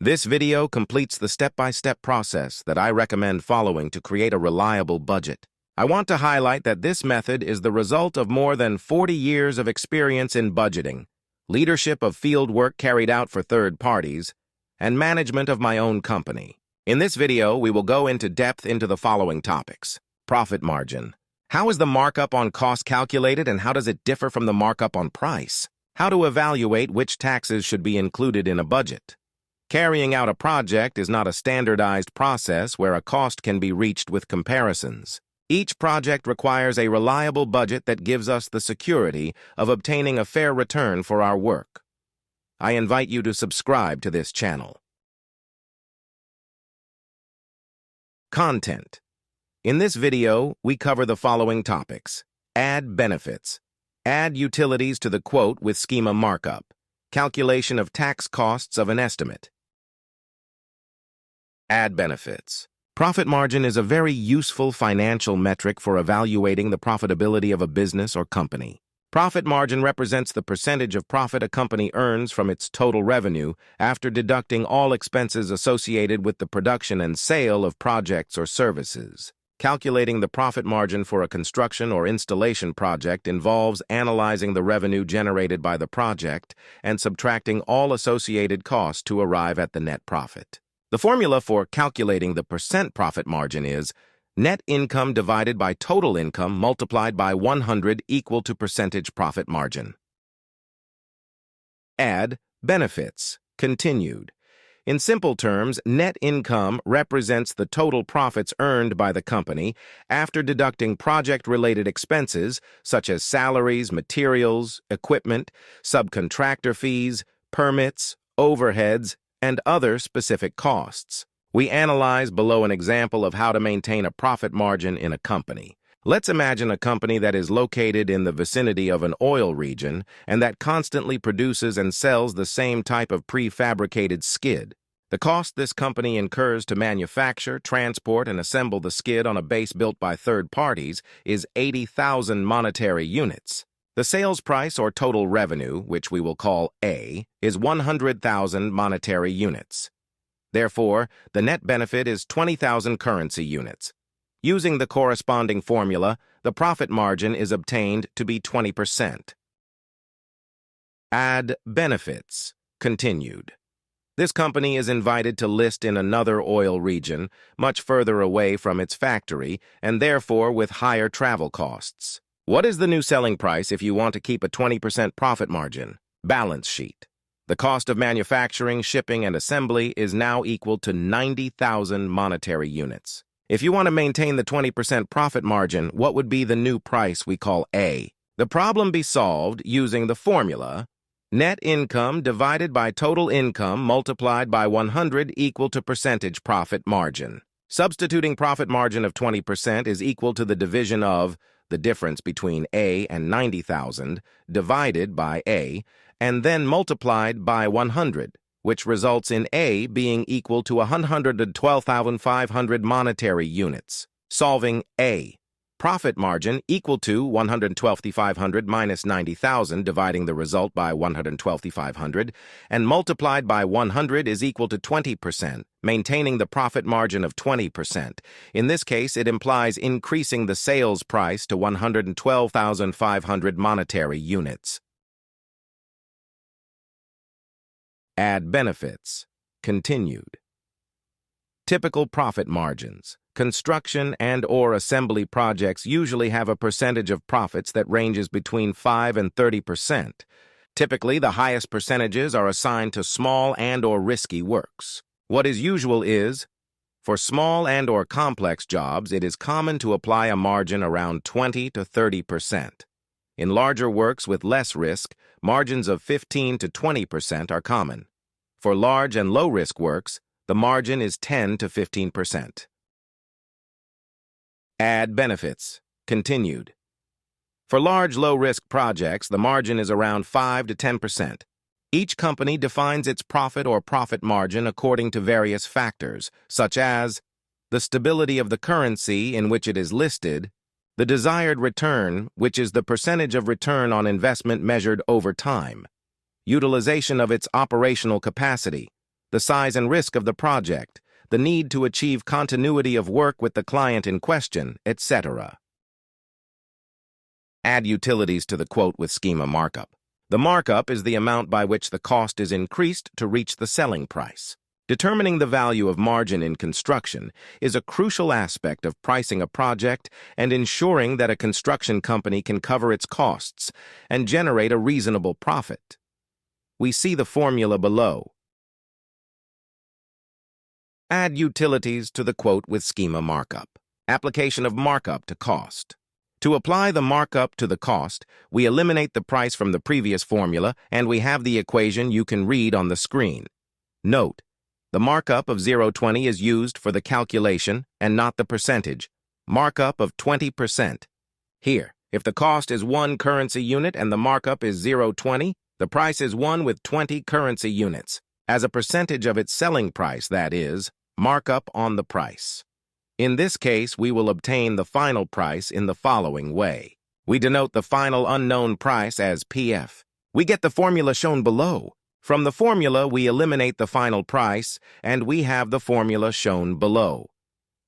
This video completes the step-by-step process that I recommend following to create a reliable budget. I want to highlight that this method is the result of more than 40 years of experience in budgeting, leadership of field work carried out for third parties, and management of my own company. In this video, we will go into depth into the following topics. Profit margin. How is the markup on cost calculated and how does it differ from the markup on price? How to evaluate which taxes should be included in a budget. Carrying out a project is not a standardized process where a cost can be reached with comparisons. Each project requires a reliable budget that gives us the security of obtaining a fair return for our work. I invite you to subscribe to this channel. Content. In this video, we cover the following topics. Add benefits. Add utilities to the quote with schema markup. Calculation of tax costs of an estimate. Add benefits. Profit margin is a very useful financial metric for evaluating the profitability of a business or company. Profit margin represents the percentage of profit a company earns from its total revenue after deducting all expenses associated with the production and sale of projects or services. Calculating the profit margin for a construction or installation project involves analyzing the revenue generated by the project and subtracting all associated costs to arrive at the net profit. The formula for calculating the percent profit margin is net income divided by total income multiplied by 100 equal to percentage profit margin. Add benefits. Continued. In simple terms, net income represents the total profits earned by the company after deducting project-related expenses such as salaries, materials, equipment, subcontractor fees, permits, overheads, and other specific costs. We analyze below an example of how to maintain a profit margin in a company. Let's imagine a company that is located in the vicinity of an oil region and that constantly produces and sells the same type of prefabricated skid. The cost this company incurs to manufacture, transport, and assemble the skid on a base built by third parties is 80,000 monetary units. The sales price or total revenue, which we will call A, is 100,000 monetary units. Therefore, the net benefit is 20,000 currency units. Using the corresponding formula, the profit margin is obtained to be 20%. Add benefits. Continued. This company is invited to list in another oil region, much further away from its factory, and therefore with higher travel costs. What is the new selling price if you want to keep a 20% profit margin? Balance sheet. The cost of manufacturing, shipping, and assembly is now equal to 90,000 monetary units. If you want to maintain the 20% profit margin, what would be the new price we call A? The problem be solved using the formula net income divided by total income multiplied by 100 equal to percentage profit margin. Substituting profit margin of 20% is equal to the division of the difference between A and 90,000 divided by A, and then multiplied by 100, which results in A being equal to 112,500 monetary units. Solving A. Profit margin equal to 112,500 minus 90,000, dividing the result by 112,500, and multiplied by 100 is equal to 20%, maintaining the profit margin of 20%. In this case, it implies increasing the sales price to 112,500 monetary units. Add benefits. Continued. Typical profit margins. Construction and/or assembly projects usually have a percentage of profits that ranges between 5 and 30%. Typically, the highest percentages are assigned to small and/or risky works. What is usual is, for small and/or complex jobs, it is common to apply a margin around 20 to 30%. In larger works with less risk, margins of 15 to 20% are common. For large and low-risk works, the margin is 10 to 15%. Add benefits. Continued. For large, low-risk projects, the margin is around 5 to 10%. Each company defines its profit or profit margin according to various factors, such as the stability of the currency in which it is listed, the desired return, which is the percentage of return on investment measured over time, utilization of its operational capacity, the size and risk of the project, the need to achieve continuity of work with the client in question, etc. Add utilities to the quote with schema markup. The markup is the amount by which the cost is increased to reach the selling price. Determining the value of margin in construction is a crucial aspect of pricing a project and ensuring that a construction company can cover its costs and generate a reasonable profit. We see the formula below. Add utilities to the quote with schema markup. Application of markup to cost. To apply the markup to the cost, we eliminate the price from the previous formula and we have the equation you can read on the screen. Note, the markup of 0.20 is used for the calculation and not the percentage. Markup of 20%. Here, if the cost is 1 currency unit and the markup is 0.20, the price is 1 with 20 currency units. As a percentage of its selling price, that is, markup on the price. In this case, we will obtain the final price in the following way. We denote the final unknown price as PF. We get the formula shown below. From the formula, we eliminate the final price, and we have the formula shown below.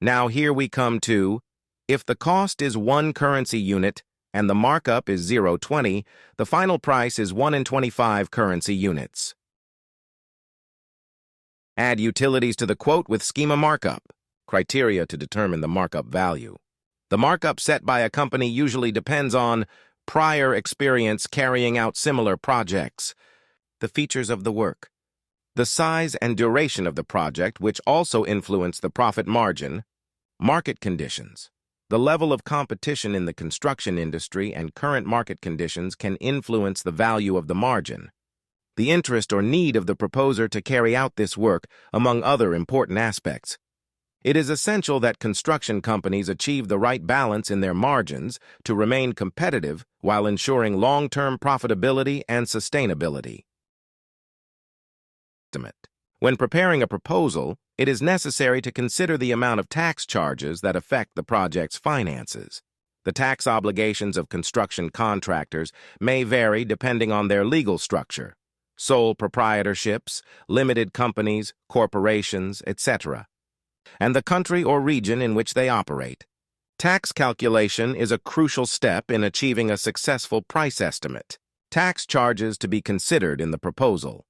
Now here we come to, if the cost is 1 currency unit and the markup is 0.20, the final price is 1 in 25 currency units. Add utilities to the quote with schema markup. Criteria to determine the markup value. The markup set by a company usually depends on prior experience carrying out similar projects, the features of the work, the size and duration of the project, which also influence the profit margin, market conditions. The level of competition in the construction industry and current market conditions can influence the value of the margin. The interest or need of the proposer to carry out this work, among other important aspects. It is essential that construction companies achieve the right balance in their margins to remain competitive while ensuring long-term profitability and sustainability. When preparing a proposal, it is necessary to consider the amount of tax charges that affect the project's finances. The tax obligations of construction contractors may vary depending on their legal structure, sole proprietorships, limited companies, corporations, etc., and the country or region in which they operate. Tax calculation is a crucial step in achieving a successful price estimate. Tax charges to be considered in the proposal.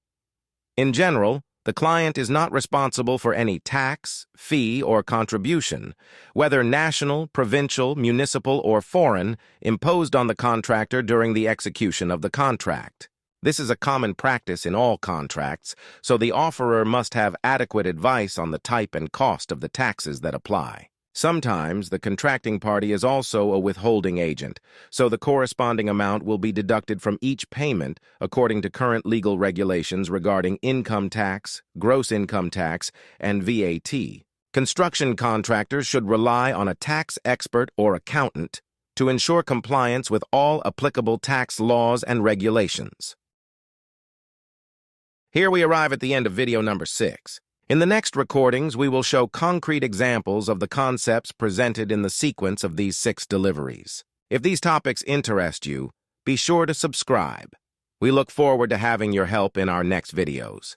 In general, the client is not responsible for any tax, fee, or contribution, whether national, provincial, municipal, or foreign, imposed on the contractor during the execution of the contract. This is a common practice in all contracts, so the offerer must have adequate advice on the type and cost of the taxes that apply. Sometimes, the contracting party is also a withholding agent, so the corresponding amount will be deducted from each payment according to current legal regulations regarding income tax, gross income tax, and VAT. Construction contractors should rely on a tax expert or accountant to ensure compliance with all applicable tax laws and regulations. Here we arrive at the end of video number 6. In the next recordings, we will show concrete examples of the concepts presented in the sequence of these 6 deliveries. If these topics interest you, be sure to subscribe. We look forward to having your help in our next videos.